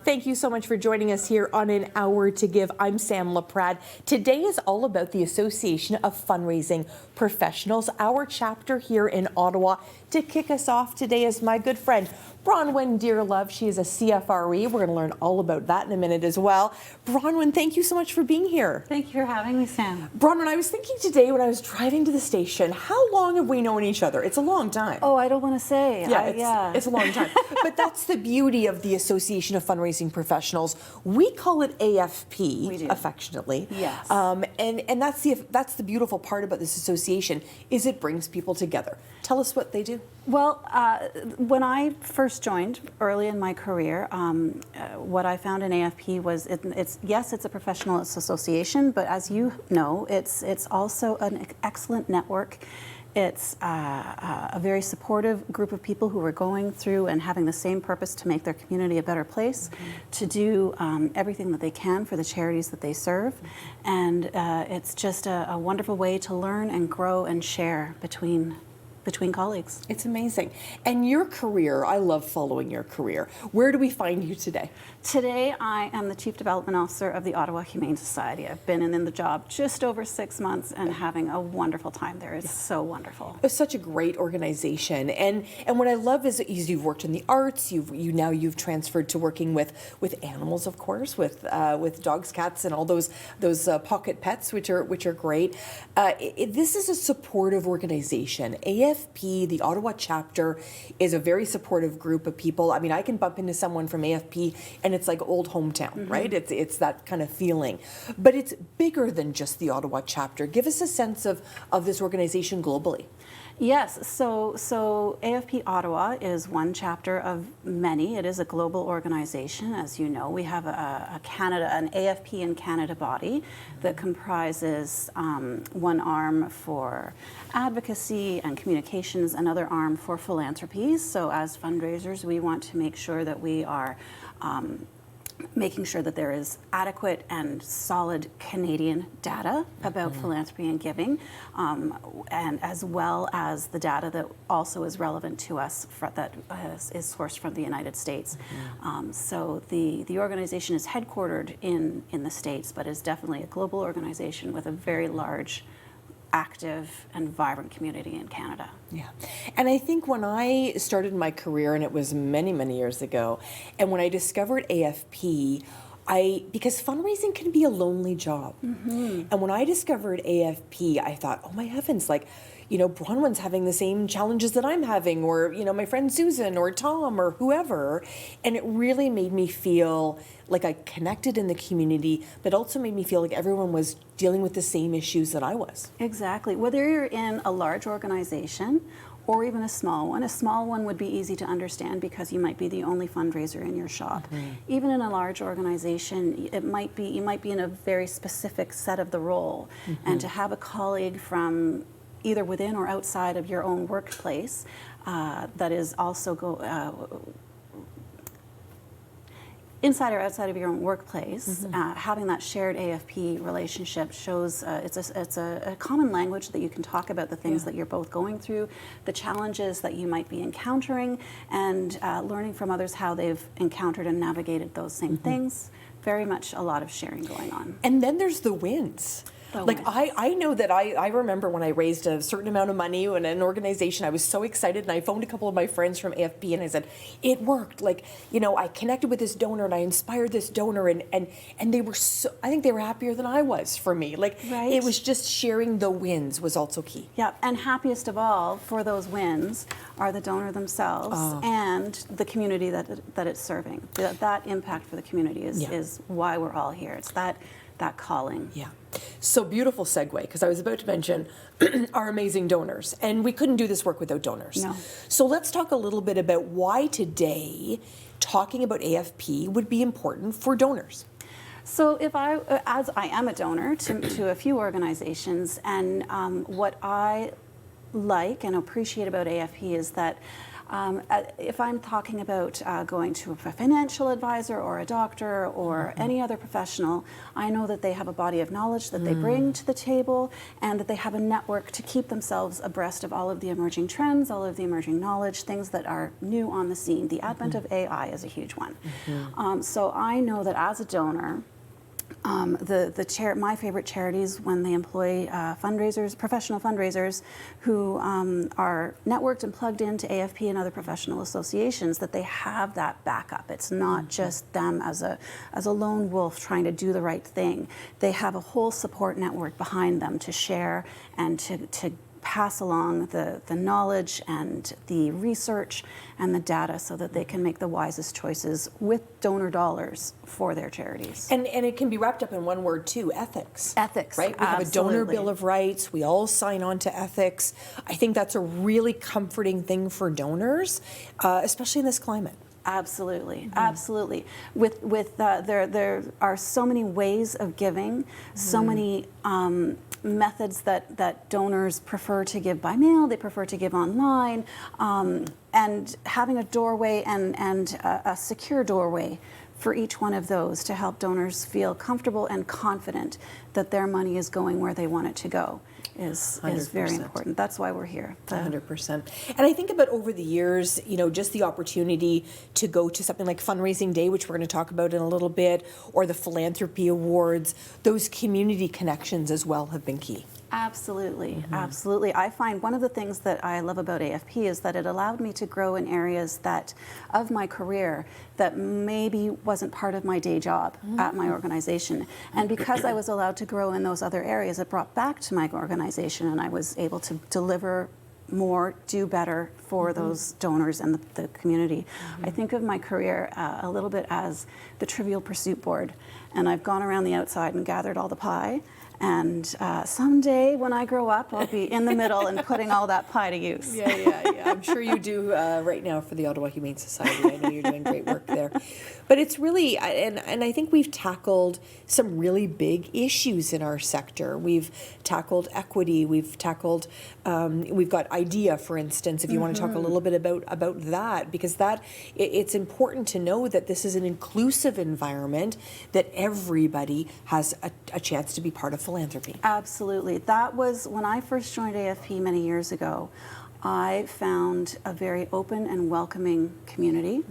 Thank you so much for joining us here on An Hour to Give. I'm Sam Laprade. Today is all about the Association of Fundraising Professionals. Our chapter here in Ottawa. To kick us off today is my good friend, Bronwyn Dearlove. She is a CFRE. We're going to learn all about that in a minute as well. Bronwyn, thank you so much for being here. Thank you for having me, Sam. Bronwyn, I was thinking today when I was driving to the station, how long have we known each other? It's a long time. Oh, I don't want to say. It's a long time. But that's the beauty of the Association of Fundraising Professionals. We call it AFP, we do. Affectionately. Yes. And that's the beautiful part about this association is it brings people together. Tell us what they do. Well, when I first joined early in my career, what I found in AFP was it's a professional association, but as you know, it's also an excellent network. It's a very supportive group of people who are going through and having the same purpose to make their community a better place, to do everything that they can for the charities that they serve. And it's just a wonderful way to learn and grow and share between colleagues. It's amazing. And your career, I love following your career. Where do we find you today? Today, I am the Chief Development Officer of the Ottawa Humane Society. I've been in the job just over 6 months and having a wonderful time there. It's so wonderful. It's such a great organization. And what I love is you've worked in the arts, you've transferred to working with animals, of course, with dogs, cats, and all those pocket pets, which are great. This is a supportive organization. AFP, the Ottawa chapter, is a very supportive group of people. I mean, I can bump into someone from AFP and it's like old hometown, right? It's that kind of feeling. But it's bigger than just the Ottawa chapter. Give us a sense of this organization globally. Yes, so AFP Ottawa is one chapter of many. It is a global organization, as you know. We have an AFP in Canada body that comprises one arm for advocacy and communications, another arm for philanthropy. So as fundraisers, we want to make sure that we are making sure that there is adequate and solid Canadian data about philanthropy and giving, and as well as the data that also is relevant to us that is sourced from the United States. So the organization is headquartered in the States, but is definitely a global organization with a very large, active and vibrant community in Canada. Yeah. And I think when I started my career, and it was many, many years ago, and when I discovered AFP, because fundraising can be a lonely job. And when I discovered AFP, I thought, oh my heavens, Bronwyn's having the same challenges that I'm having, or, my friend Susan or Tom or whoever. And it really made me feel like I connected in the community, but also made me feel like everyone was dealing with the same issues that I was. Exactly. Whether you're in a large organization or even a small one would be easy to understand because you might be the only fundraiser in your shop. Even in a large organization, you might be in a very specific set of the role, and to have a colleague from either within or outside of your own workplace that is also inside or outside of your own workplace, having that shared AFP relationship shows it's a common language that you can talk about the things that you're both going through, the challenges that you might be encountering, and learning from others how they've encountered and navigated those same things. Very much a lot of sharing going on. And then there's the wins. I know that I remember when I raised a certain amount of money in an organization, I was so excited, and I phoned a couple of my friends from AFP and I said, it worked. I connected with this donor and I inspired this donor, and they were I think they were happier than I was for me. It was just sharing the wins was also key. Yeah, and happiest of all for those wins are the donor themselves and the community that it's serving. That impact for the community is why we're all here. It's that calling. Yeah. So beautiful segue, because I was about to mention our amazing donors, and we couldn't do this work without donors. No. So let's talk a little bit about why today talking about AFP would be important for donors. So as I am a donor to a few organizations, and what I like and appreciate about AFP is that If I'm talking about going to a financial advisor or a doctor or any other professional, I know that they have a body of knowledge that they bring to the table, and that they have a network to keep themselves abreast of all of the emerging trends, all of the emerging knowledge, things that are new on the scene. The advent of AI is a huge one. So I know that as a donor, my favorite charities, when they employ fundraisers, professional fundraisers who are networked and plugged into AFP and other professional associations, that they have that backup. It's not just them as a lone wolf trying to do the right thing. They have a whole support network behind them to share and to pass along the knowledge and the research and the data so that they can make the wisest choices with donor dollars for their charities. And it can be wrapped up in one word too, ethics. Ethics, right? We have a donor absolutely. bill of rights. We all sign on to ethics. I think that's a really comforting thing for donors, especially in this climate. Absolutely, absolutely. There are so many ways of giving, so many methods that donors prefer to give by mail, they prefer to give online, and having a doorway and a secure doorway for each one of those to help donors feel comfortable and confident that their money is going where they want it to go is very 100%. important. That's why we're here. 100%. And I think about over the years, just the opportunity to go to something like Fundraising Day, which we're going to talk about in a little bit, or the Philanthropy Awards, those community connections as well have been key. Absolutely, absolutely. I find one of the things that I love about AFP is that it allowed me to grow in areas of my career that maybe wasn't part of my day job at my organization. And because I was allowed to grow in those other areas, it brought back to my organization, and I was able to deliver more, do better for those donors and the community. I think of my career a little bit as the Trivial Pursuit board, and I've gone around the outside and gathered all the pie. And someday when I grow up, I'll be in the middle and putting all that pie to use. Yeah. I'm sure you do right now for the Ottawa Humane Society. I know you're doing great work there. But it's really, and I think we've tackled some really big issues in our sector. We've tackled equity. We've got IDEA, for instance, if you want to talk a little bit about that, because it's important to know that this is an inclusive environment, that everybody has a chance to be part of philanthropy. Absolutely. That was when I first joined AFP many years ago. I found a very open and welcoming community.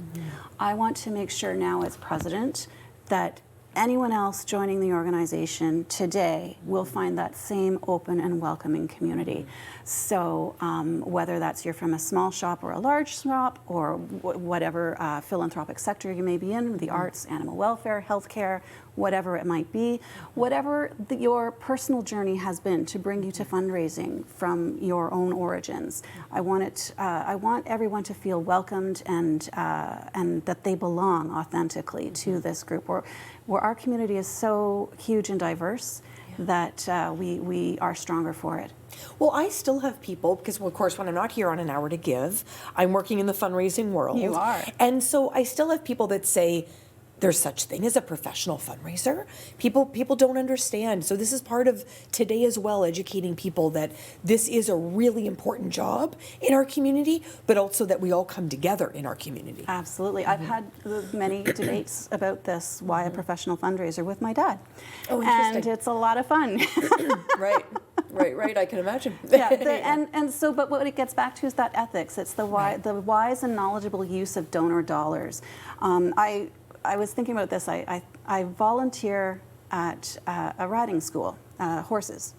I want to make sure now as president that anyone else joining the organization today will find that same open and welcoming community. So whether that's you're from a small shop or a large shop, or whatever philanthropic sector you may be in, the arts, animal welfare, healthcare, whatever it might be, whatever your personal journey has been to bring you to fundraising from your own origins, I want everyone to feel welcomed and that they belong authentically to this group. Where our community is so huge and diverse that we are stronger for it. Well, I still have people, because, of course, when I'm not here on An Hour to Give, I'm working in the fundraising world. You are. And so I still have people that say, there's such thing as a professional fundraiser. People don't understand. So this is part of today as well, educating people that this is a really important job in our community, but also that we all come together in our community. Absolutely. I've had many debates about this, why a professional fundraiser, with my dad. Oh, interesting. And it's a lot of fun. Right. I can imagine. But what it gets back to is that ethics. It's the wise and knowledgeable use of donor dollars. I was thinking about this. I volunteer at a riding school, horses.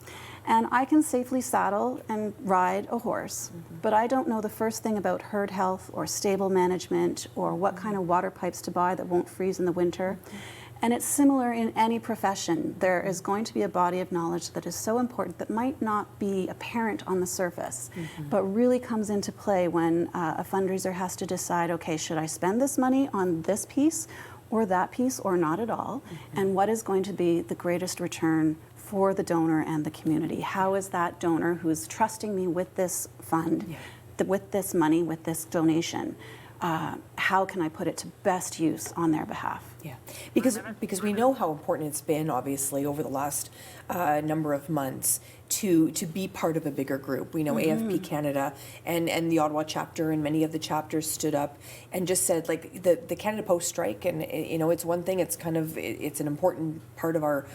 And I can safely saddle and ride a horse, but I don't know the first thing about herd health or stable management or what kind of water pipes to buy that won't freeze in the winter. And it's similar in any profession. There is going to be a body of knowledge that is so important that might not be apparent on the surface, but really comes into play when a fundraiser has to decide, okay, should I spend this money on this piece or that piece or not at all? And what is going to be the greatest return for the donor and the community? How is that donor who's trusting me with this fund, with this money, with this donation, how can I put it to best use on their behalf? Yeah, because we know how important it's been, obviously, over the last number of months to be part of a bigger group. We know AFP Canada and the Ottawa chapter and many of the chapters stood up and just said, like, the Canada Post strike, and it's one thing. It's kind of it's an important part of our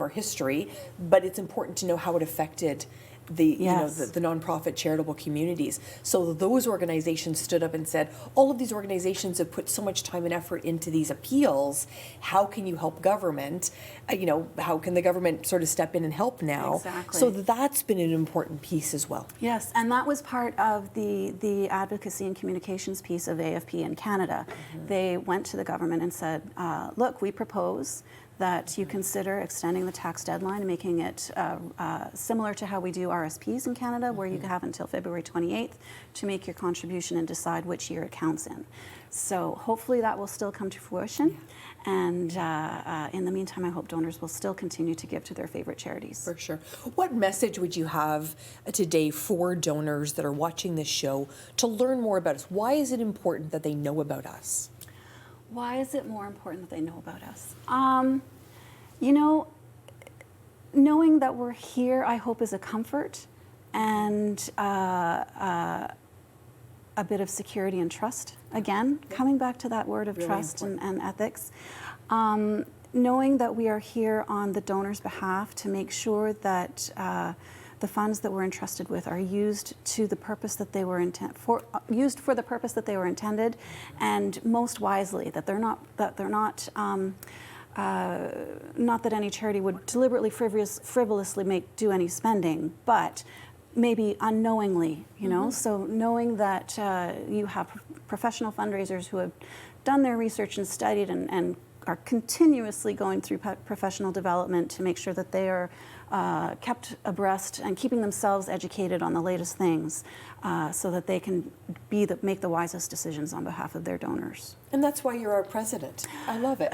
history, but it's important to know how it affected the the nonprofit charitable communities. So those organizations stood up and said, all of these organizations have put so much time and effort into these appeals. How can you help government? How can the government sort of step in and help now? Exactly. So that's been an important piece as well. Yes, and that was part of the advocacy and communications piece of AFP in Canada. They went to the government and said, look, we propose that you consider extending the tax deadline and making it similar to how we do RSPs in Canada, where you have until February 28th to make your contribution and decide which year it counts in. So hopefully that will still come to fruition. And in the meantime, I hope donors will still continue to give to their favorite charities. For sure. What message would you have today for donors that are watching this show to learn more about us? Why is it important that they know about us? Why is it more important that they know about us? Knowing that we're here, I hope, is a comfort and a bit of security and trust. Again, coming back to that word of Really trust and ethics. Knowing that we are here on the donor's behalf to make sure that the funds that we're entrusted with are used to the purpose that they were used for the purpose that they were intended, and most wisely, that they're not not that any charity would deliberately frivolously do any spending, but maybe unknowingly, So knowing that you have professional fundraisers who have done their research and studied and are continuously going through professional development to make sure that they are kept abreast and keeping themselves educated on the latest things, so that they can make the wisest decisions on behalf of their donors. And that's why you're our president. I love it.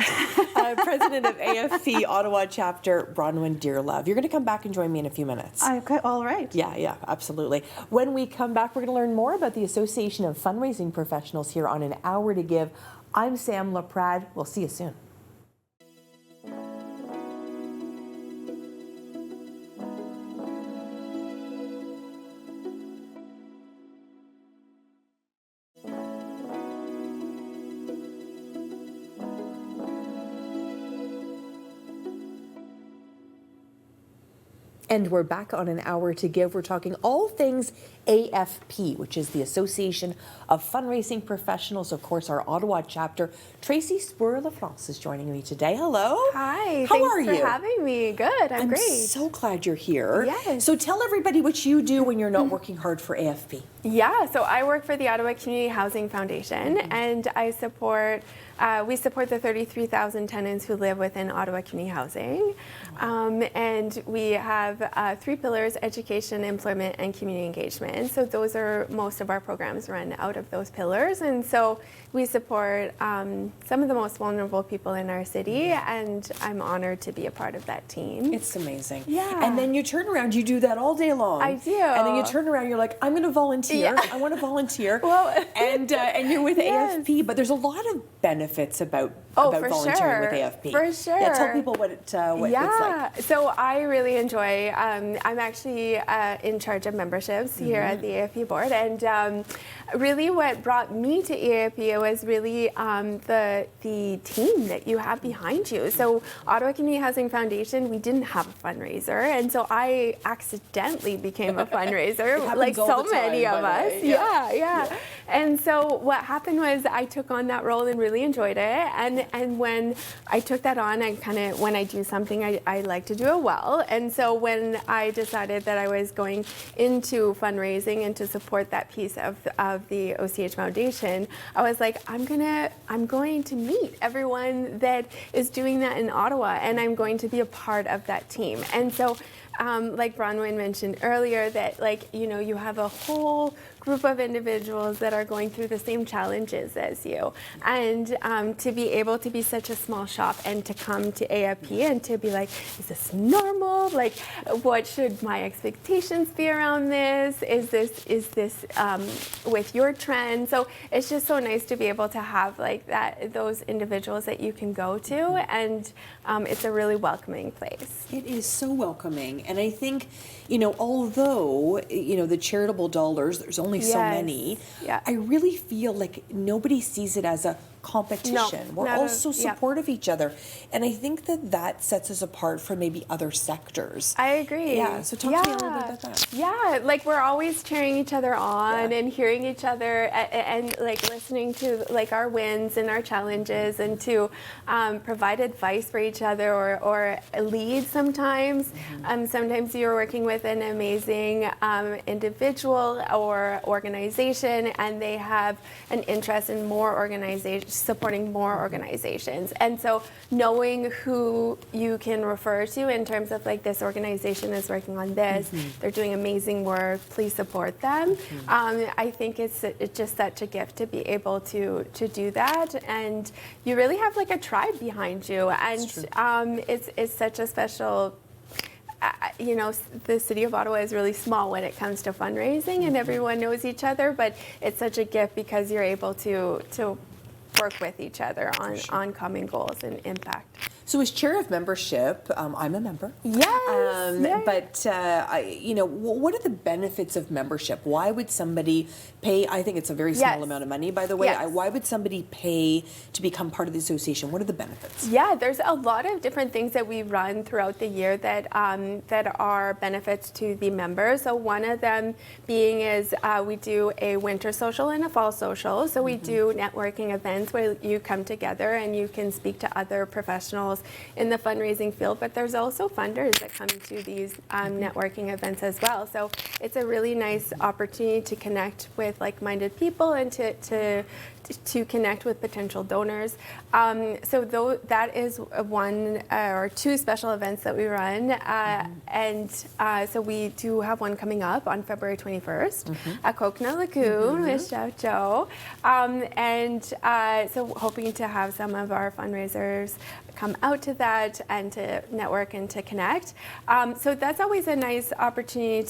President of AFP Ottawa chapter, Bronwyn Dearlove. You're going to come back and join me in a few minutes. Okay, all right. Yeah, absolutely. When we come back, we're going to learn more about the Association of Fundraising Professionals here on An Hour to Give. I'm Sam Laprade. We'll see you soon. And we're back on An Hour to Give. We're talking all things AFP, which is the Association of Fundraising Professionals, of course, our Ottawa chapter. Tracy Spur-LaFrance is joining me today. Hello. Hi. How are you? Thanks for having me. Good. I'm great. I'm so glad you're here. Yes. So tell everybody what you do when you're not working hard for AFP. Yeah. So I work for the Ottawa Community Housing Foundation, and I support. We support the 33,000 tenants who live within Ottawa Community Housing. And we have 3 pillars: education, employment, and community engagement. So those are most of our programs run out of those pillars. And so we support some of the most vulnerable people in our city, and I'm honored to be a part of that team. It's amazing. Yeah. And then you turn around, you do that all day long. I do. And then you turn around, you're like, I'm going to volunteer. Yeah. I want to volunteer. Well, and you're with yes. AFP, but there's a lot of benefits about for volunteering sure. with AFP. For sure. Yeah, tell people what it's like. So I really enjoy, I'm actually in charge of memberships here at the AFP board, and really what brought me to AFP was really the team that you have behind you. So Ottawa Community Housing Foundation, we didn't have a fundraiser, and so I accidentally became a fundraiser, like so many of us. Yeah. And so what happened was I took on that role and really enjoyed it, and when I took that on, when I do something, I like to do it well. And so when I decided that I was going into fundraising and to support that piece of the OCH Foundation, I was like, I'm going to meet everyone that is doing that in Ottawa, and I'm going to be a part of that team. And so like Bronwyn mentioned earlier, that you have a whole group of individuals that are going through the same challenges as you. And to be able to be such a small shop and to come to AFP and to be like, is this normal? Like, what should my expectations be around this? Is this with your trend? So it's just so nice to be able to have like that, those individuals that you can go to, and it's a really welcoming place. It is so welcoming. And I think, you know, although, you know, the charitable dollars, there's only so many, I really feel like nobody sees it as a competition. No, We're all so supportive of each other. And I think that that sets us apart from maybe other sectors. I agree. Yeah, so talk to me a little bit about that. Yeah, like we're always cheering each other on and hearing each other and like listening to like our wins and our challenges, and to provide advice for each other or lead sometimes. Sometimes you're working with an amazing individual or organization, and they have an interest in more organizations, supporting more organizations. And so knowing who you can refer to in terms of like, this organization is working on this, they're doing amazing work, please support them. I think it's just such a gift to be able to do that. And you really have like a tribe behind you. And it's such a special, you know, the city of Ottawa is really small when it comes to fundraising, and everyone knows each other, but it's such a gift because you're able to work with each other on common goals and impact. So as chair of membership, I'm a member. Yes. But you know, what are the benefits of membership? Why would somebody pay? I think it's a very small amount of money, by the way. Why would somebody pay to become part of the association? What are the benefits? Yeah, there's a lot of different things that we run throughout the year that that are benefits to the members. So one of them being is we do a winter social and a fall social. So we do networking events where you come together and you can speak to other professionals in the fundraising field, but there's also funders that come to these networking events as well. So it's a really nice opportunity to connect with like-minded people and to connect with potential donors. So that is one or two special events that we run. And so we do have one coming up on February 21st at Coconut Lagoon with Chef Joe. And so hoping to have some of our fundraisers come out to that and to network and to connect. So that's always a nice opportunity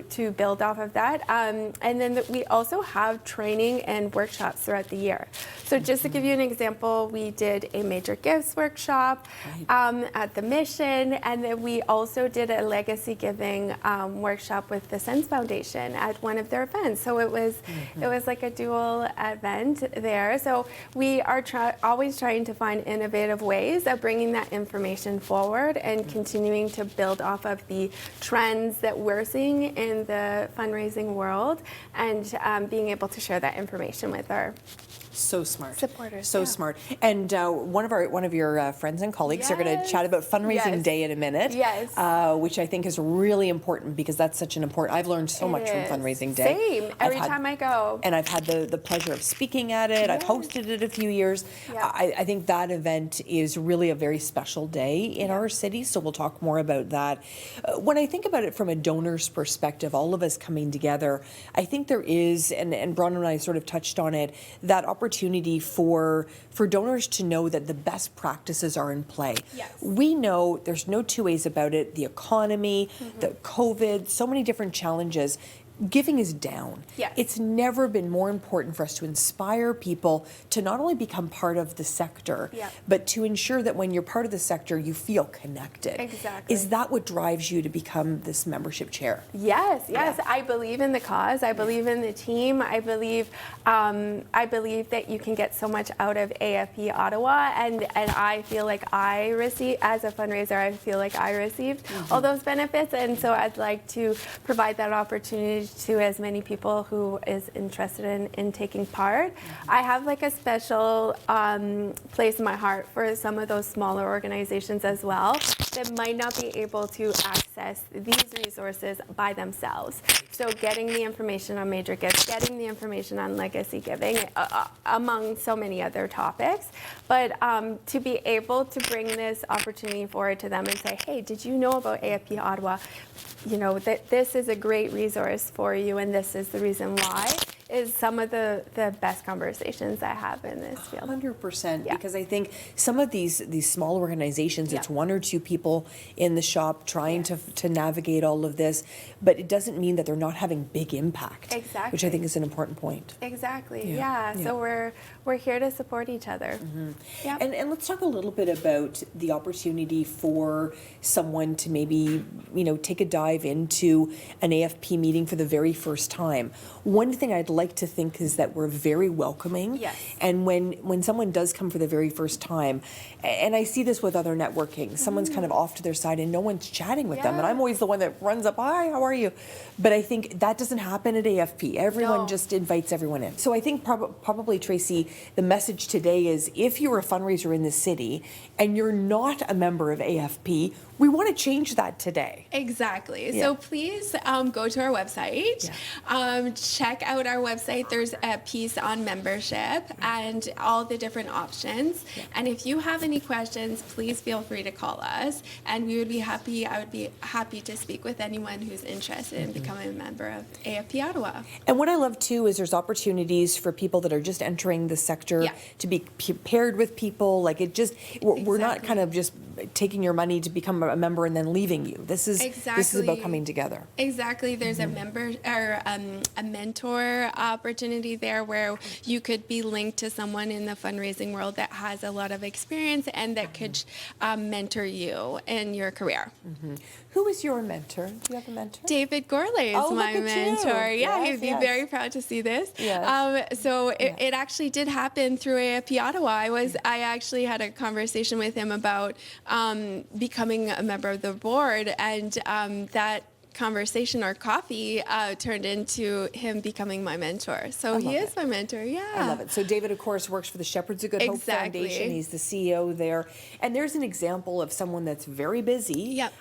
to build off of that. And then we also have training and workshops throughout the year. So just to give you an example, we did a major gifts workshop at the Mission, and then we also did a legacy giving workshop with the Sense Foundation at one of their events. So it was like a dual event there. So we are always trying to find innovative ways of bringing that information forward and continuing to build off of the trends that we're seeing in the fundraising world, and being able to share that information with our so smart supporters. So smart. And one of your friends and colleagues are going to chat about fundraising day in a minute. Which I think is really important, because that's such an important. I've learned so much from fundraising day. Same. Every time I go. And I've had the pleasure of speaking at it. I've hosted it a few years. I think that event is really a very special day in our city. So we'll talk more about that. When I think about it from a donor's perspective, all of us coming together, I think there is, and Bronwyn and I sort of touched on it, that opportunity for donors to know that the best practices are in play. We know there's no two ways about it. The economy, the COVID, so many different challenges. Giving is down. It's never been more important for us to inspire people to not only become part of the sector, but to ensure that when you're part of the sector, you feel connected. Exactly. Is that what drives you to become this membership chair? Yes. I believe in the cause. I believe in the team. I believe that you can get so much out of AFP Ottawa, and I feel like I receive, as a fundraiser, I feel like I received all those benefits, and so I'd like to provide that opportunity to as many people who is interested in taking part. I have like a special place in my heart for some of those smaller organizations as well that might not be able to access these resources by themselves. So getting the information on major gifts, getting the information on legacy giving, among so many other topics, but to be able to bring this opportunity forward to them and say, hey, did you know about AFP Ottawa? this is a great resource for you, and this is the reason why, is some of the best conversations I have in this field. 100%, Yeah. because I think some of these small organizations, it's Yeah. one or two people in the shop trying to navigate all of this, but it doesn't mean that they're not having big impact. Exactly. Which I think is an important point. Exactly. Yeah. Yeah. So we're here to support each other. Yeah. And let's talk a little bit about the opportunity for someone to maybe, take a dive into an AFP meeting for the very first time. One thing I'd like to think is that we're very welcoming. Yes. And when someone does come for the very first time, and I see this with other networking, someone's kind of off to their side and no one's chatting with them. And I'm always the one that runs up, hi, how are you? But I think that doesn't happen at AFP. Everyone No. just invites everyone in. So I think probably, Tracy, the message today is if you're a fundraiser in the city and you're not a member of AFP, we want to change that today. Exactly. Yeah. So please go to our website. Check out our website. There's a piece on membership and all the different options. And if you have any questions, please feel free to call us. And I would be happy to speak with anyone who's interested in becoming a member of AFP Ottawa. And what I love too is there's opportunities for people that are just entering the sector Yeah. to be paired with people. Like we're not Exactly. kind of just taking your money to become a member and then leaving you. This is about Exactly. coming together. Exactly. There's a member or a mentor opportunity there where you could be linked to someone in the fundraising world that has a lot of experience and that could mentor you in your career. Who is your mentor? Do you have a mentor? David Gourlay is Oh, look my at you. mentor. Yeah, Yes, he'd be yes. very proud to see this. Yes. So it actually did happen through AFP Ottawa. I actually had a conversation with him about becoming a member of the board, and that conversation or coffee turned into him becoming my mentor. So he love is my mentor. Yeah. I love it. So David, of course, works for the Shepherds of Good Hope Exactly. Foundation. He's the CEO there. And there's an example of someone that's very busy, Yep.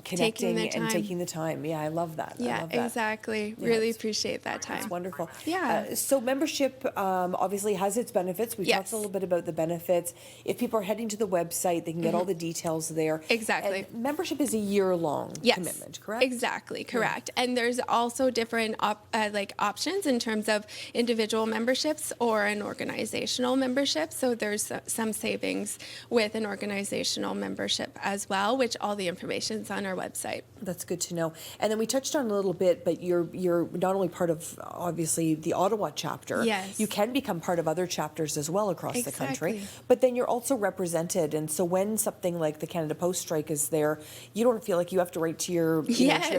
connecting their and time. taking the time. Yeah, I love that. I Yeah, love that. exactly. Yeah, Really it's- appreciate that time. It's wonderful. Yeah. So membership obviously has its benefits. We talked Yes. a little bit about the benefits. If people are heading to the website, they can get all the details there. Exactly. And membership is a year-long Yes, commitment, correct? Exactly, correct. And there's also different options in terms of individual memberships or an organizational membership. So there's some savings with an organizational membership as well, which all the information's on our website. That's good to know. And then we touched on it a little bit, but you're not only part of obviously the Ottawa chapter. Yes. You can become part of other chapters as well across the country. Exactly. But then you're also represented, and so when something like the Canada Post strike is there, you don't feel like you have to write to your Yes.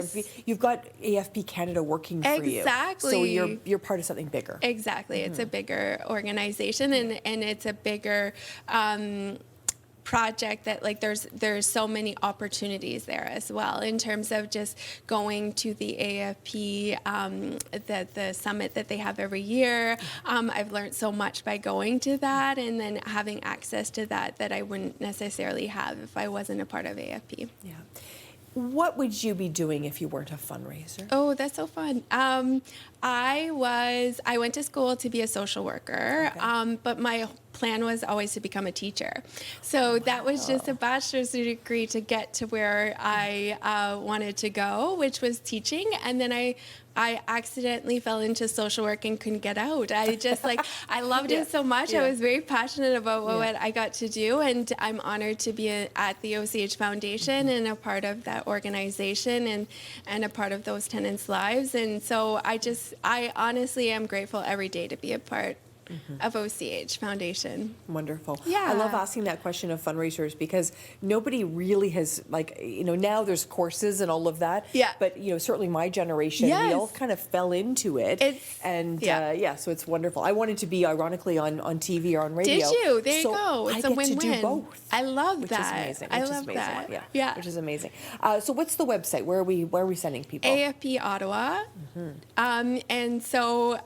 you've got AFP Canada working for you. Exactly. So you're part of something bigger. Exactly. It's a bigger organization and it's a bigger project that there's so many opportunities there as well in terms of just going to the AFP the summit that they have every year. I've learned so much by going to that and then having access to that I wouldn't necessarily have if I wasn't a part of AFP. Yeah. What would you be doing if you weren't a fundraiser? Oh, that's so fun. I went to school to be a social worker, Okay. but my plan was always to become a teacher. So that was just a bachelor's degree to get to where I wanted to go, which was teaching. And then I accidentally fell into social work and couldn't get out. I just I loved it so much. Yeah. I was very passionate about Yeah. what I got to do, and I'm honored to be at the OCH Foundation and a part of that organization and a part of those tenants' lives. And so I honestly am grateful every day to be a part of OCH Foundation. Wonderful. Yeah. I love asking that question of fundraisers because nobody really has, now there's courses and all of that. Yeah. But, certainly my generation, we Yes. all kind of fell into it. So it's wonderful. I wanted to be, ironically, on TV or on radio. Did you? There you So go. I It's a get to do win-win. both. I love which that. Is amazing. I which is love amazing. that. Yeah. Yeah. Which is amazing. So what's the website? Where are we sending people? AFP Ottawa. And so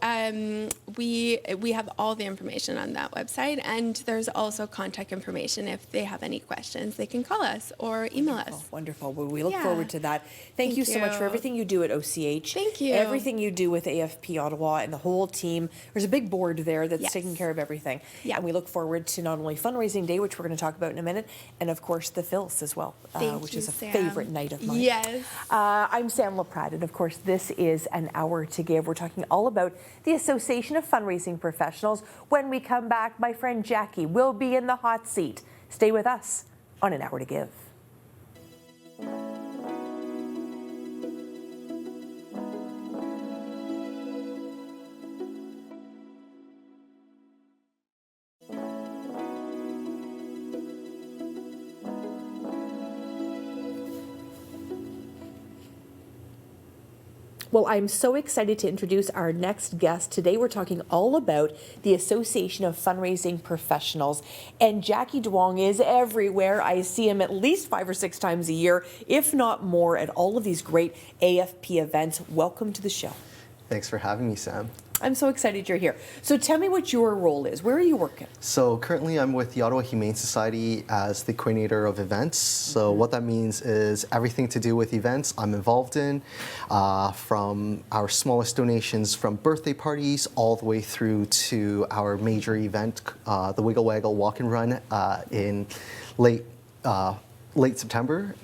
we have have all the information on that website. And there's also contact information. If they have any questions, they can call us or email us. Wonderful. Well, we look Yeah. forward to that. Thank you so much for everything you do at OCH. Thank you. Everything you do with AFP Ottawa and the whole team. There's a big board there that's Yes. taking care of everything. Yeah. And we look forward to not only Fundraising Day, which we're going to talk about in a minute, and of course the Phils as well, Thank which you, is a Sam. favorite night of mine. Yes. I'm Sam Laprade, and of course this is An Hour to Give. We're talking all about the Association of Fundraising Professionals. When we come back, my friend Jackie will be in the hot seat. Stay with us on An Hour to Give. Well, I'm so excited to introduce our next guest. Today we're talking all about the Association of Fundraising Professionals. And Jackie Duong is everywhere. I see him at least 5 or 6 times a year, if not more, at all of these great AFP events. Welcome to the show. Thanks for having me, Sam. I'm so excited you're here. So tell me what your role is. Where are you working? So currently I'm with the Ottawa Humane Society as the coordinator of events. So what that means is everything to do with events I'm involved in, from our smallest donations from birthday parties all the way through to our major event, the Wiggle Waggle Walk and Run in late September,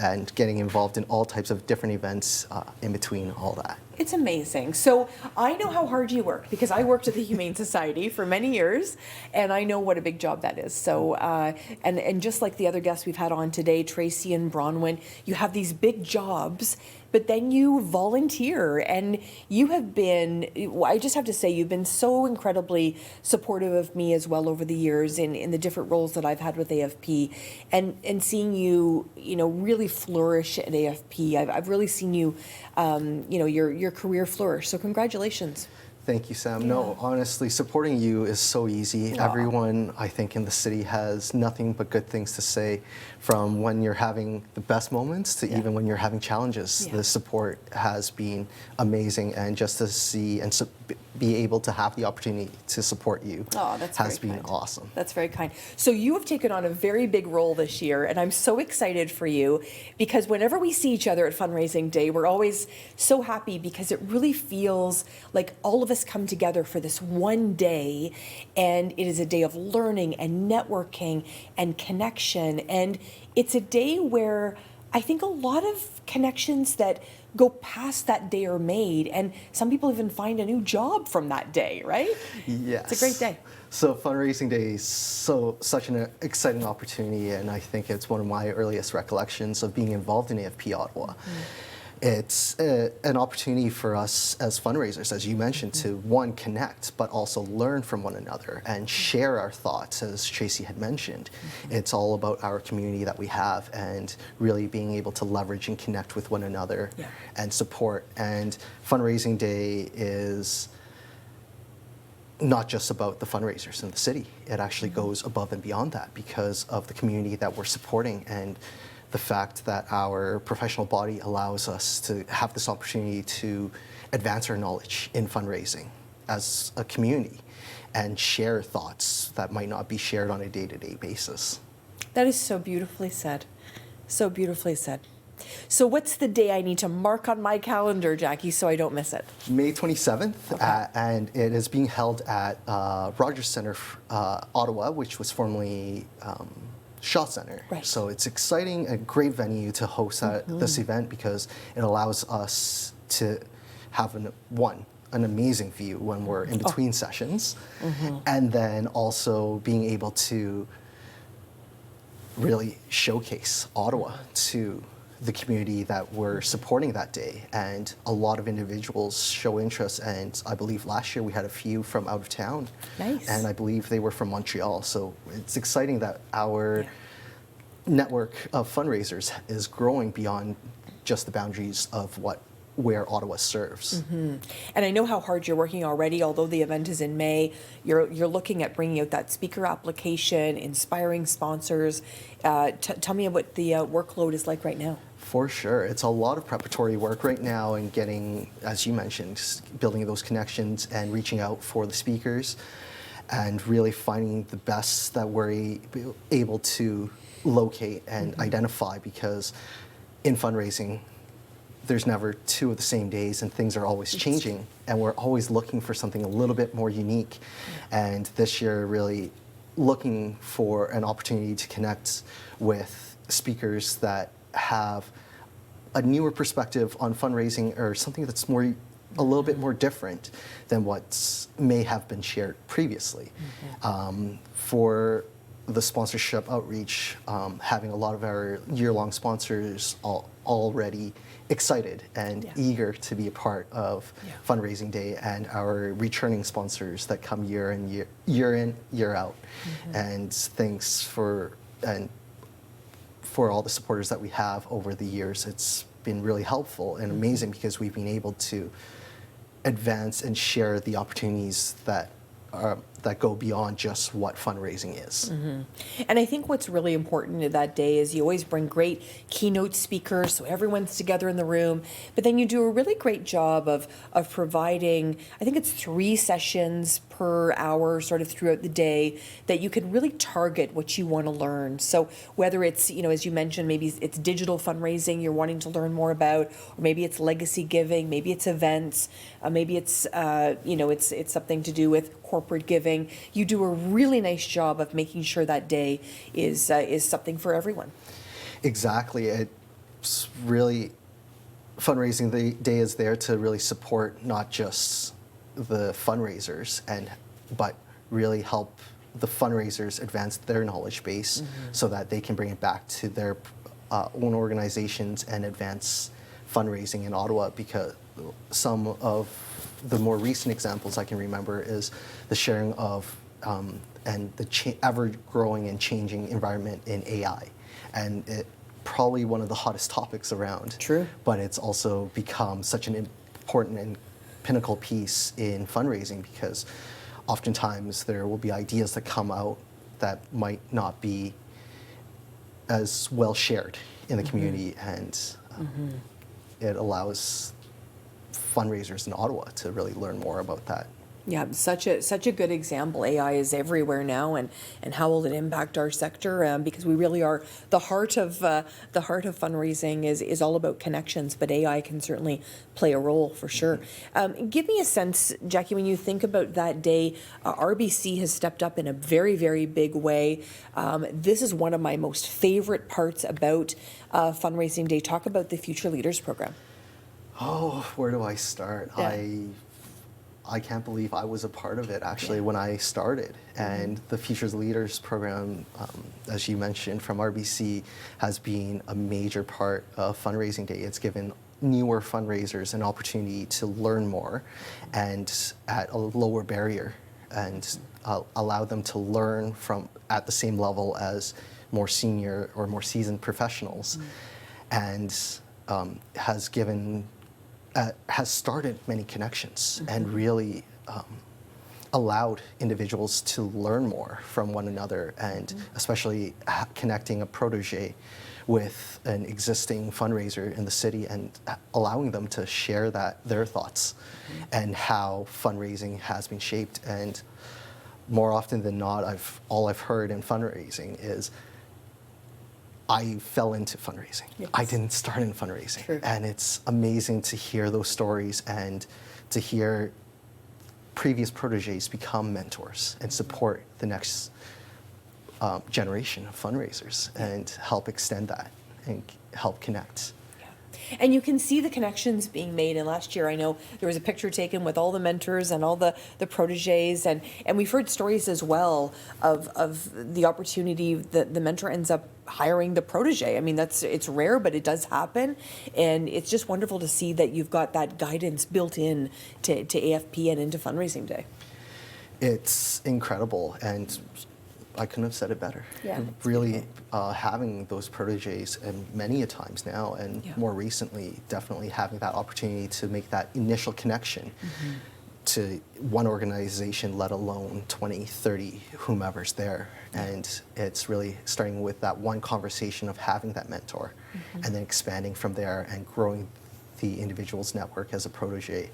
and getting involved in all types of different events in between all that. It's amazing. So I know how hard you work because I worked at the Humane Society for many years, and I know what a big job that is. So, and just like the other guests we've had on today, Tracy and Bronwyn, you have these big jobs, but then you volunteer, and you have been, I just have to say, you've been so incredibly supportive of me as well over the years in the different roles that I've had with AFP, and seeing you, really flourish at AFP. I've really seen you, your career flourish. So congratulations. Thank you, Sam. No, honestly, supporting you is so easy. Aw. Everyone, I think, in the city has nothing but good things to say, from when you're having the best moments to even when you're having challenges. Yeah. The support has been amazing, and just to see and be able to have the opportunity to support you That's has very been kind. awesome. That's very kind. So you have taken on a very big role this year, and I'm so excited for you because whenever we see each other at Fundraising Day, we're always so happy because it really feels like all of us come together for this one day, and it is a day of learning and networking and connection, and it's a day where I think a lot of connections that go past that day are made, and some people even find a new job from that day, right? Yes. It's a great day. So Fundraising Day is such an exciting opportunity, and I think it's one of my earliest recollections of being involved in AFP Ottawa. It's an opportunity for us as fundraisers, as you mentioned, to one, connect, but also learn from one another and share our thoughts, as Tracy had mentioned. It's all about our community that we have and really being able to leverage and connect with one another and support. And Fundraising Day is not just about the fundraisers in the city. It actually goes above and beyond that because of the community that we're supporting and the fact that our professional body allows us to have this opportunity to advance our knowledge in fundraising as a community and share thoughts that might not be shared on a day-to-day basis. That is so beautifully said. So beautifully said. So what's the day I need to mark on my calendar, Jackie, so I don't miss it? May 27th, and it is being held at Rogers Centre, Ottawa, which was formerly Shaw Center. Right. So it's exciting, a great venue to host this event because it allows us to have an amazing view when we're in between sessions, and then also being able to really showcase Ottawa to the community that we're supporting that day. And a lot of individuals show interest, and I believe last year we had a few from out of town. Nice. And I believe they were from Montreal. So it's exciting that our network of fundraisers is growing beyond just the boundaries of what where Ottawa serves. And I know how hard you're working already. Although the event is in May, you're looking at bringing out that speaker application, inspiring sponsors. Tell me what the workload is like right now. For sure. It's a lot of preparatory work right now and getting, as you mentioned, building those connections and reaching out for the speakers and really finding the best that we're able to locate and identify, because in fundraising, there's never two of the same days and things are always changing, and we're always looking for something a little bit more unique. And this year, really looking for an opportunity to connect with speakers that have a newer perspective on fundraising, or something that's a little bit more different than what may have been shared previously. For the sponsorship outreach, having a lot of our year-long sponsors already excited and eager to be a part of Fundraising Day, and our returning sponsors that come year in, year out. And thanks for all the supporters that we have over the years. It's been really helpful and amazing, because we've been able to advance and share the opportunities that go beyond just what fundraising is. And I think what's really important in that day is you always bring great keynote speakers, so everyone's together in the room, but then you do a really great job of providing, I think it's 3 sessions per hour sort of throughout the day, that you can really target what you want to learn. So whether it's, as you mentioned, maybe it's digital fundraising you're wanting to learn more about, or maybe it's legacy giving, maybe it's events, maybe it's, it's something to do with corporate giving. You do a really nice job of making sure that day is something for everyone. Exactly. It's really, fundraising day is there to really support not just the fundraisers, but really help the fundraisers advance their knowledge base, so that they can bring it back to their own organizations and advance fundraising in Ottawa. Because some of the more recent examples I can remember is the sharing of and the ever-growing and changing environment in AI. And it probably one of the hottest topics around. True. But it's also become such an important and pinnacle piece in fundraising, because oftentimes there will be ideas that come out that might not be as well shared in the community, and it allows fundraisers in Ottawa to really learn more about that. Yeah, such a good example. AI is everywhere now, and how will it impact our sector? Because we really are the heart of fundraising is all about connections, but AI can certainly play a role for sure. Give me a sense, Jackie, when you think about that day, RBC has stepped up in a very, very big way. This is one of my most favorite parts about Fundraising Day. Talk about the Future Leaders program. Oh, where do I start? Yeah. I can't believe I was a part of it, actually, when I started. And the Futures Leaders program, as you mentioned, from RBC, has been a major part of Fundraising Day. It's given newer fundraisers an opportunity to learn more, and at a lower barrier, and allow them to learn from at the same level as more senior or more seasoned professionals, and has started many connections and really allowed individuals to learn more from one another, and especially connecting a protege with an existing fundraiser in the city and allowing them to share their thoughts and how fundraising has been shaped. And more often than not, all I've heard in fundraising is, I fell into fundraising. Yes. I didn't start in fundraising. True. And it's amazing to hear those stories and to hear previous proteges become mentors and support the next generation of fundraisers and help extend that and help connect. And you can see the connections being made. And last year, I know there was a picture taken with all the mentors and all the proteges. And we've heard stories as well of the opportunity that the mentor ends up hiring the protege. I mean, it's rare, but it does happen. And it's just wonderful to see that you've got that guidance built in to AFP and into Fundraising Day. It's incredible. And I couldn't have said it better. Yeah. Really having those proteges, and many a times now, and Yeah. more recently, definitely having that opportunity to make that initial connection to one organization, let alone 20, 30, whomever's there. And it's really starting with that one conversation of having that mentor, and then expanding from there and growing the individual's network as a protege.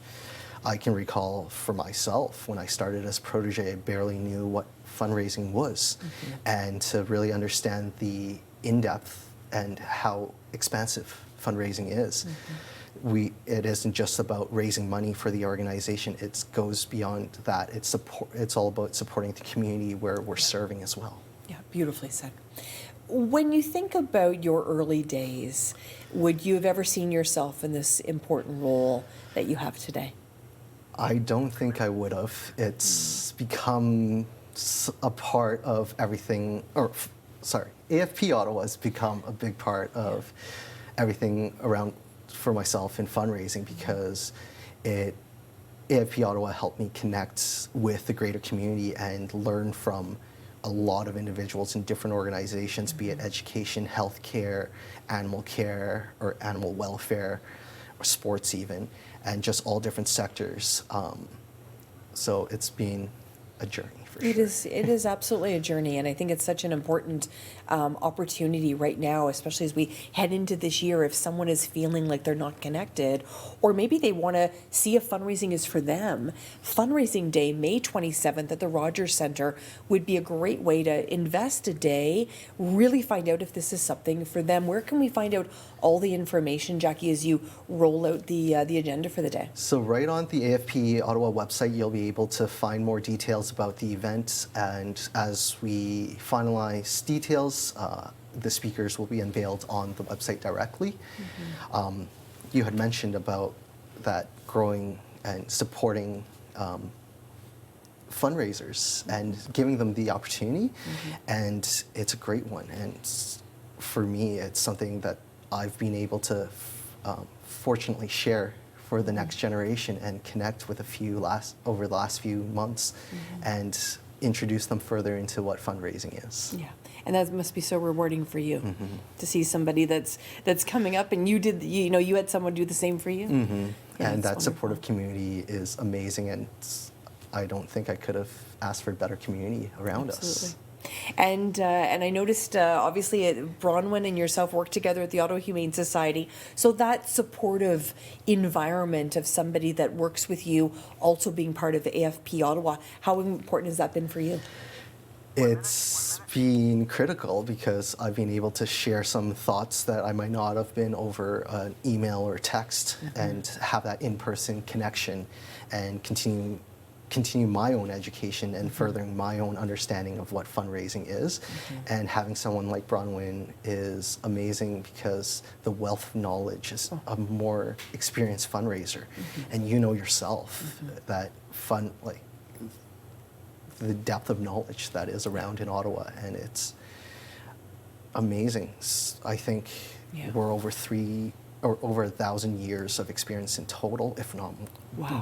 I can recall for myself, when I started as protege, I barely knew what fundraising was. And to really understand the in-depth and how expansive fundraising is. It isn't just about raising money for the organization, it goes beyond that. It's all about supporting the community where we're serving as well. Yeah, beautifully said. When you think about your early days, would you have ever seen yourself in this important role that you have today? I don't think I would have. It's become a part of everything, AFP Ottawa has become a big part of everything around for myself in fundraising, because AFP Ottawa helped me connect with the greater community and learn from a lot of individuals in different organizations, be it education, healthcare, animal care, or animal welfare, or sports even, and just all different sectors. So it's been a journey for sure. It is absolutely a journey, and I think it's such an important opportunity right now, especially as we head into this year. If someone is feeling like they're not connected, or maybe they want to see if fundraising is for them, Fundraising Day, May 27th at the Rogers Centre would be a great way to invest a day, really find out if this is something for them. Where can we find out all the information, Jackie, as you roll out the agenda for the day? So right on the AFP Ottawa website, you'll be able to find more details about the event, and as we finalize details, the speakers will be unveiled on the website directly. You had mentioned about that growing and supporting fundraisers and giving them the opportunity, and it's a great one. And for me, it's something that I've been able to fortunately share for the next generation and connect with over the last few months, and introduce them further into what fundraising is. Yeah, and that must be so rewarding for you to see somebody that's coming up, and you had someone do the same for you. Yeah, And that wonderful. supportive community is amazing, and I don't think I could have asked for a better community around us. And I noticed, obviously, Bronwyn and yourself work together at the Ottawa Humane Society. So that supportive environment of somebody that works with you also being part of AFP Ottawa, how important has that been for you? It's been critical, because I've been able to share some thoughts that I might not have been over an email or text, and have that in-person connection, and continue my own education and furthering my own understanding of what fundraising is. And having someone like Bronwyn is amazing, because the wealth of knowledge is a more experienced fundraiser. And you know yourself that the depth of knowledge that is around in Ottawa, and it's amazing. I think we're over 1,000 years of experience in total, if not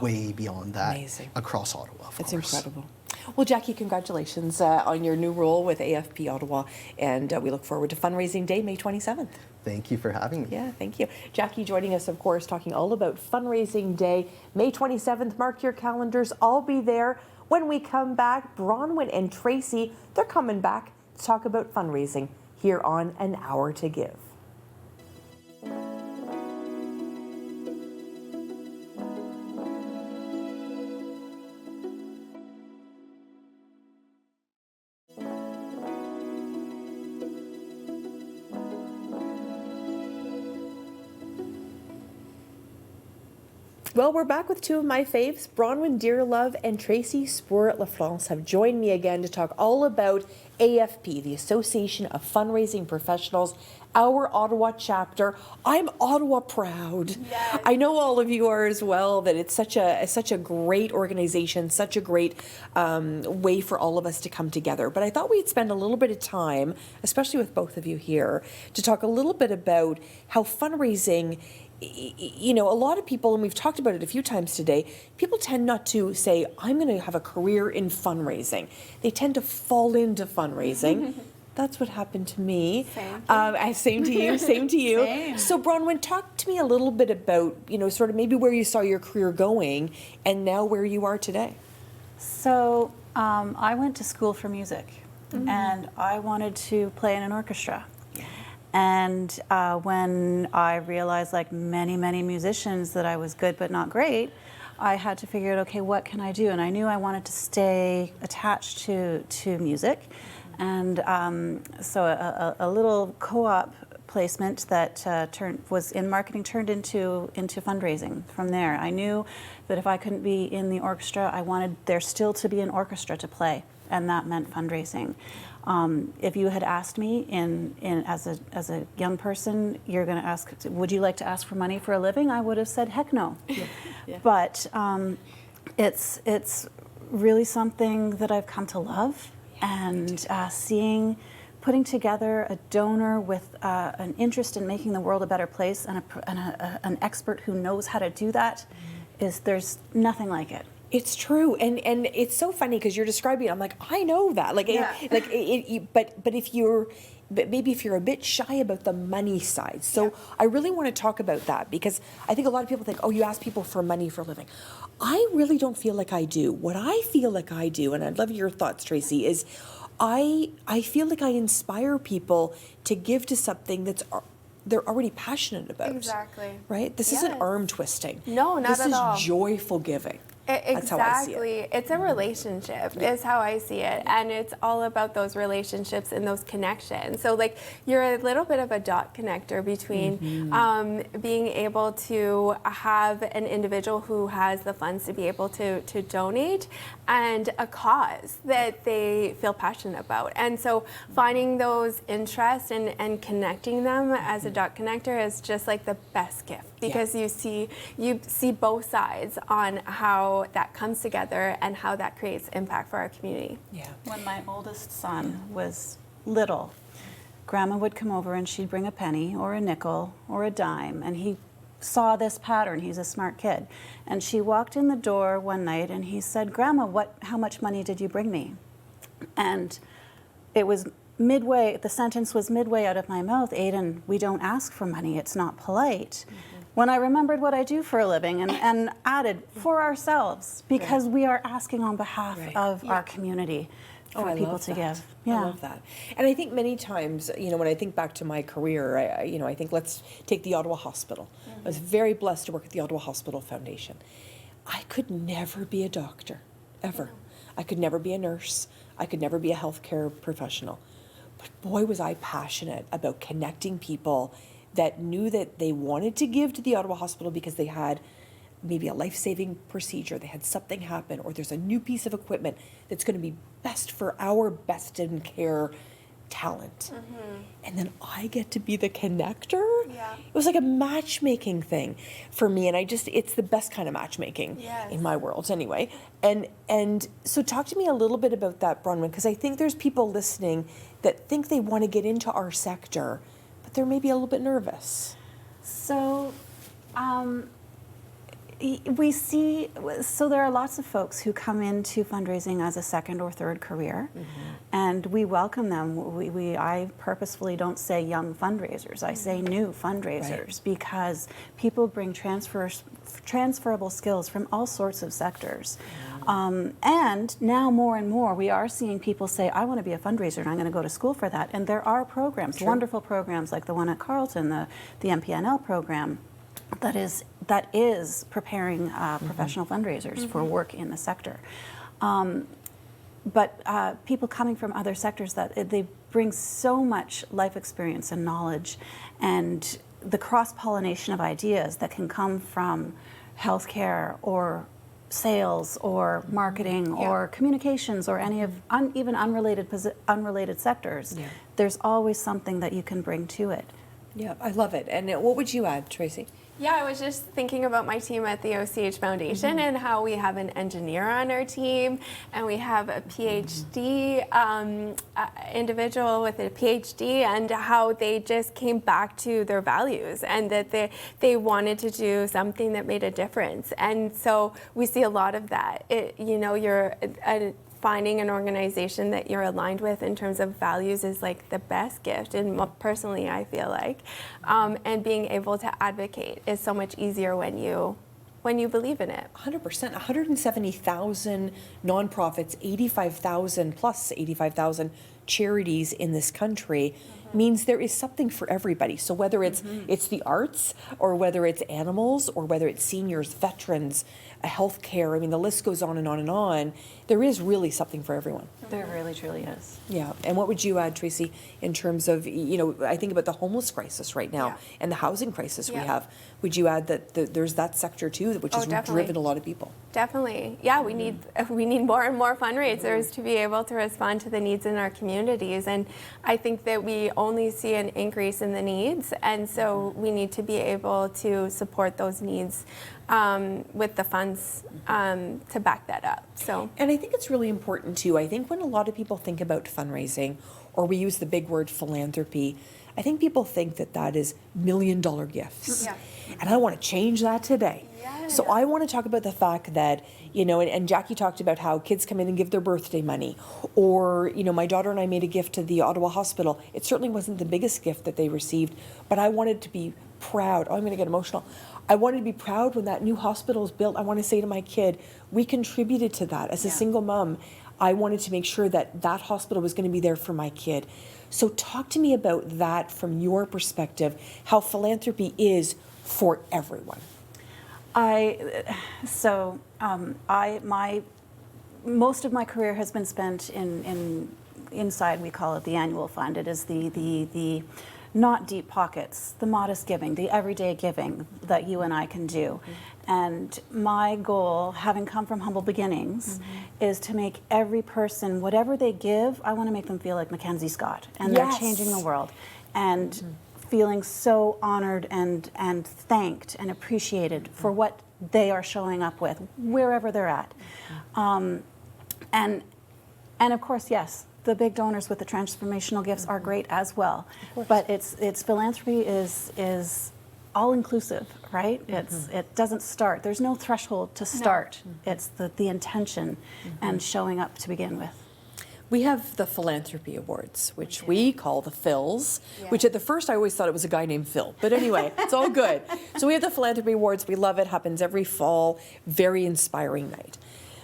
way beyond that. Amazing. Across Ottawa, of It's course. incredible. Well, Jackie, congratulations on your new role with AFP Ottawa, and we look forward to Fundraising Day, May 27th. Thank you for having me. Yeah, thank you. Jackie joining us, of course, talking all about Fundraising Day, May 27th. Mark your calendars. I'll be there. When we come back, Bronwyn and Tracy, they're coming back to talk about fundraising here on An Hour to Give. Well, we're back with two of my faves. Bronwyn Dearlove and Tracy Spoor-LaFrance have joined me again to talk all about AFP, the Association of Fundraising Professionals, our Ottawa chapter. I'm Ottawa proud. Yes. I know all of you are as well, that it's such a great organization, such a great way for all of us to come together. But I thought we'd spend a little bit of time, especially with both of you here, to talk a little bit about how fundraising you know, a lot of people, and we've talked about it a few times today, people tend not to say, I'm going to have a career in fundraising. They tend to fall into fundraising. That's what happened to me. Same to you, same to you. Same. So Bronwyn, talk to me a little bit about, you know, sort of maybe where you saw your career going and now where you are today. So I went to school for music, and I wanted to play in an orchestra. And when I realized, like many musicians, that I was good but not great, I had to figure out, okay, what can I do? And I knew I wanted to stay attached to music. And so a little co-op placement that was in marketing turned into fundraising from there. I knew that if I couldn't be in the orchestra, I wanted there still to be an orchestra to play, and that meant fundraising. If you had asked me as a young person, you're going to ask, would you like to ask for money for a living? I would have said, heck no. But it's really something that I've come to love, and putting together a donor with an interest in making the world a better place, and an expert who knows how to do that, there's nothing like it. It's true, and it's so funny because you're describing it. I'm like, I know that. But maybe if you're a bit shy about the money side. So I really want to talk about that, because I think a lot of people think, oh, you ask people for money for a living. I really don't feel like I do. What I feel like I do, and I'd love your thoughts, Tracy, is I feel like I inspire people to give to something they're already passionate about. Exactly. Right? This isn't arm twisting. No, not at all. This is joyful giving. That's how I see it. It's a relationship is how I see it, and it's all about those relationships and those connections. So like, you're a little bit of a dot connector between being able to have an individual who has the funds to be able to donate, and a cause that they feel passionate about. And so finding those interests and connecting them as a dot connector is just like the best gift, because you see both sides on how that comes together and how that creates impact for our community. Yeah. When my oldest son was little, Grandma would come over and she'd bring a penny or a nickel or a dime, and he saw this pattern. He's a smart kid. And she walked in the door one night and he said, Grandma, how much money did you bring me? And it was midway, the sentence was midway out of my mouth, Aiden, we don't ask for money, it's not polite. When I remembered what I do for a living and added for ourselves, because we are asking on behalf of our community for people to give. I love that. And I think many times, you know, when I think back to my career, I think let's take the Ottawa Hospital. I was very blessed to work at the Ottawa Hospital Foundation. I could never be a doctor, ever. I could never be a nurse. I could never be a healthcare professional. But boy, was I passionate about connecting people that knew that they wanted to give to the Ottawa Hospital because they had maybe a life-saving procedure, they had something happen, or there's a new piece of equipment that's going to be best for our best in care talent. And then I get to be the connector. It was like a matchmaking thing for me, and it's the best kind of matchmaking in my world anyway. And so talk to me a little bit about that, Bronwyn, because I think there's people listening that think they want to get into our sector, but they're maybe a little bit nervous. So there are lots of folks who come into fundraising as a second or third career, and we welcome them. I purposefully don't say young fundraisers, I say new fundraisers, because people bring transferable skills from all sorts of sectors. And now more and more we are seeing people say, I want to be a fundraiser and I'm going to go to school for that. And there are programs, wonderful programs like the one at Carleton, the MPNL program, that is preparing professional fundraisers for work in the sector. But people coming from other sectors, that they bring so much life experience and knowledge, and the cross-pollination of ideas that can come from healthcare or sales or marketing or communications or any of even unrelated sectors. There's always something that you can bring to it. Yeah, I love it. And what would you add, Tracy? Yeah, I was just thinking about my team at the OCH Foundation and how we have an engineer on our team, and we have a PhD individual with a PhD, and how they just came back to their values and that they wanted to do something that made a difference. And so we see a lot of that. You're finding an organization that you're aligned with in terms of values is like the best gift, and personally I feel like, and being able to advocate is so much easier when you believe in it. 100%. 170,000 nonprofits, 85,000 charities in this country means there is something for everybody. So whether it's the arts, or whether it's animals, or whether it's seniors, veterans, healthcare, I mean, the list goes on and on and on. There is really something for everyone. There really, truly is. Yeah. And what would you add, Tracy, in terms of, I think about the homeless crisis right now and the housing crisis we have. Would you add that there's that sector too, which has driven a lot of people? Definitely. Yeah, we need more and more fundraisers to be able to respond to the needs in our communities. And I think that we only see an increase in the needs. And so we need to be able to support those needs with the funds to back that up. So, and I think it's really important too. I think when a lot of people think about fundraising, or we use the big word philanthropy, I think people think that is $1 million gifts. Yeah. And I want to change that today. Yeah. So I want to talk about the fact that, and Jackie talked about how kids come in and give their birthday money. Or, my daughter and I made a gift to the Ottawa hospital. It certainly wasn't the biggest gift that they received, but I wanted to be proud. Oh, I'm going to get emotional. I wanted to be proud when that new hospital is built. I want to say to my kid, we contributed to that. As a single mom, I wanted to make sure that that hospital was going to be there for my kid. So talk to me about that from your perspective, how philanthropy is for everyone. Most of my career has been spent inside, we call it the annual fund. It is the not deep pockets, the modest giving, the everyday giving that you and I can do. And my goal, having come from humble beginnings, is to make every person, whatever they give, I want to make them feel like Mackenzie Scott. And they're changing the world. And feeling so honored and thanked and appreciated for what they are showing up with, wherever they're at. And of course, yes, the big donors with the transformational gifts are great as well. But it's philanthropy is all inclusive, right? It doesn't start. There's no threshold to start. It's the intention and showing up to begin with. We have the Philanthropy Awards, which we call the Phils, which at the first I always thought it was a guy named Phil. But anyway, it's all good. So we have the Philanthropy Awards. We love it. Happens every fall. Very inspiring night.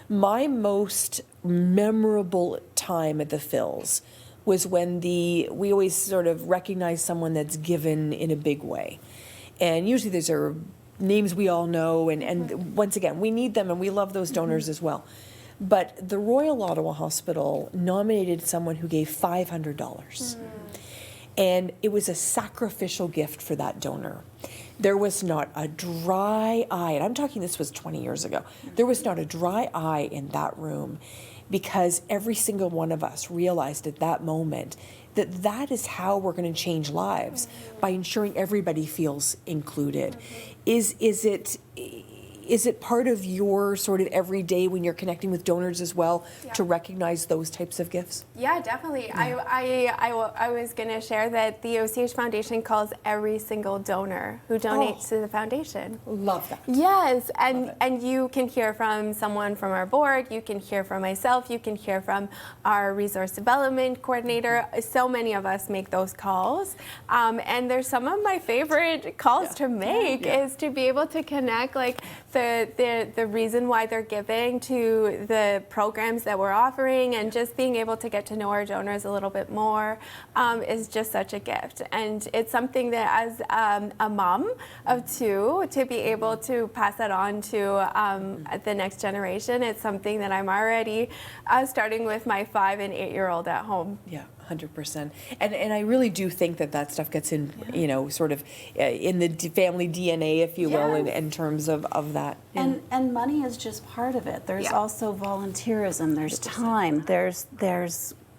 My most memorable time at the Phils was when we always sort of recognize someone that's given in a big way. And usually these are names we all know. And once again, we need them and we love those donors as well. But the Royal Ottawa Hospital nominated someone who gave $500. And it was a sacrificial gift for that donor. There was not a dry eye, and I'm talking this was 20 years ago. There was not a dry eye in that room, because every single one of us realized at that moment that is how we're going to change lives, by ensuring everybody feels included. Is it part of your sort of everyday when you're connecting with donors as well to recognize those types of gifts? Yeah, definitely. I was going to share that the OCH Foundation calls every single donor who donates to the foundation. Love that. Yes, and you can hear from someone from our board, you can hear from myself, you can hear from our resource development coordinator. So many of us make those calls. And there's some of my favorite calls to make is to be able to connect like the reason why they're giving to the programs that we're offering, and just being able to get to know our donors a little bit more is just such a gift. And it's something that as a mom of two, to be able to pass that on to the next generation, it's something that I'm already starting with my 5 and 8-year-old at home. Yeah. 100%. And I really do think that stuff gets in, sort of in the family DNA, if you will, in terms of that. And money is just part of it. There's also volunteerism, there's time, there's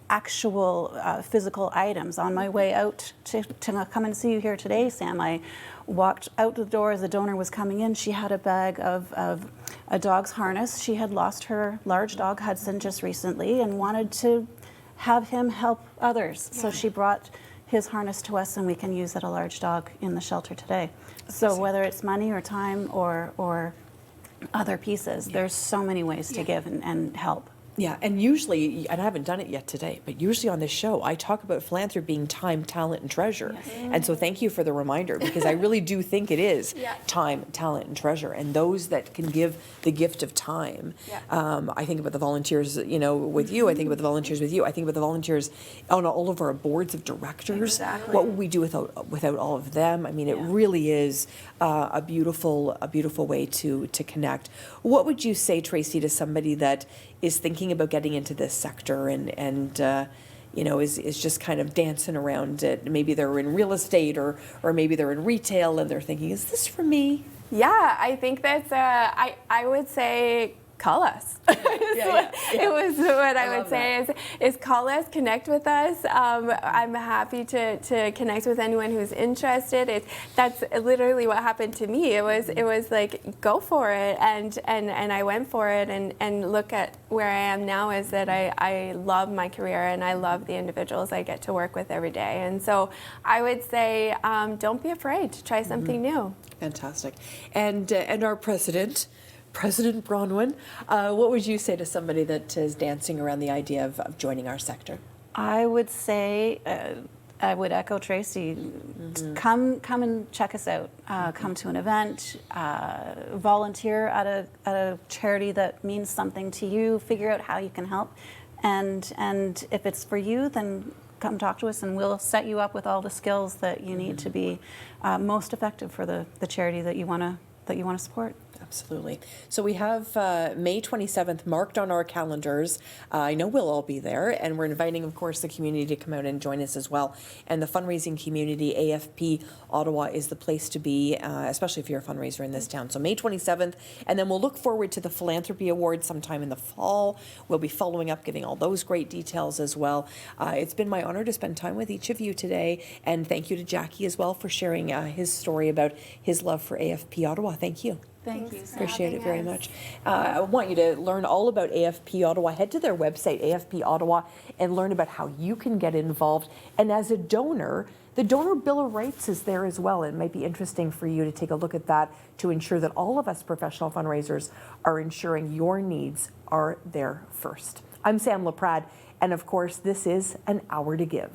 actual physical items. On my way out to come and see you here today, Sam, I walked out the door as the donor was coming in. She had a bag of a dog's harness. She had lost her large dog, Hudson, just recently and wanted to have him help others. So she brought his harness to us, and we can use that a large dog in the shelter today. So whether it's money or time or other pieces, there's so many ways to give and help. Yeah, and usually, and I haven't done it yet today, but usually on this show, I talk about philanthropy being time, talent, and treasure. Yes. And so thank you for the reminder, because I really do think it is time, talent, and treasure. And those that can give the gift of time, I think about the volunteers, with you, I think about the volunteers with you, I think about the volunteers on all of our boards of directors. Exactly. What would we do without all of them? I mean, it really is a beautiful way to connect. What would you say, Tracy, to somebody that is thinking about getting into this sector and is just kind of dancing around it? Maybe they're in real estate or maybe they're in retail and they're thinking, is this for me? Yeah, I think that's, I would say, call us. It was what I would say is call us, connect with us. I'm happy to connect with anyone who's interested. That's literally what happened to me. It was like, go for it, and I went for it, and look at where I am now is that I love my career and I love the individuals I get to work with every day. And so I would say, don't be afraid to try something new. Fantastic. And our President Bronwyn, what would you say to somebody that is dancing around the idea of joining our sector? I would say, I would echo Tracy, come and check us out. Come to an event, volunteer at a charity that means something to you, figure out how you can help. And if it's for you, then come talk to us and we'll set you up with all the skills that you need to be most effective for the charity that you want to support. Absolutely. So we have May 27th marked on our calendars. I know we'll all be there, and we're inviting, of course, the community to come out and join us as well. And the fundraising community, AFP Ottawa, is the place to be, especially if you're a fundraiser in this town. So May 27th, and then we'll look forward to the Philanthropy Awards sometime in the fall. We'll be following up, giving all those great details as well. It's been my honor to spend time with each of you today, and thank you to Jackie as well for sharing his story about his love for AFP Ottawa. Thank you. Thank you. Appreciate it very much. I want you to learn all about AFP Ottawa. Head to their website, AFP Ottawa, and learn about how you can get involved. And as a donor, the Donor Bill of Rights is there as well. It might be interesting for you to take a look at that to ensure that all of us professional fundraisers are ensuring your needs are there first. I'm Sam Laprade, and of course, this is An Hour to Give.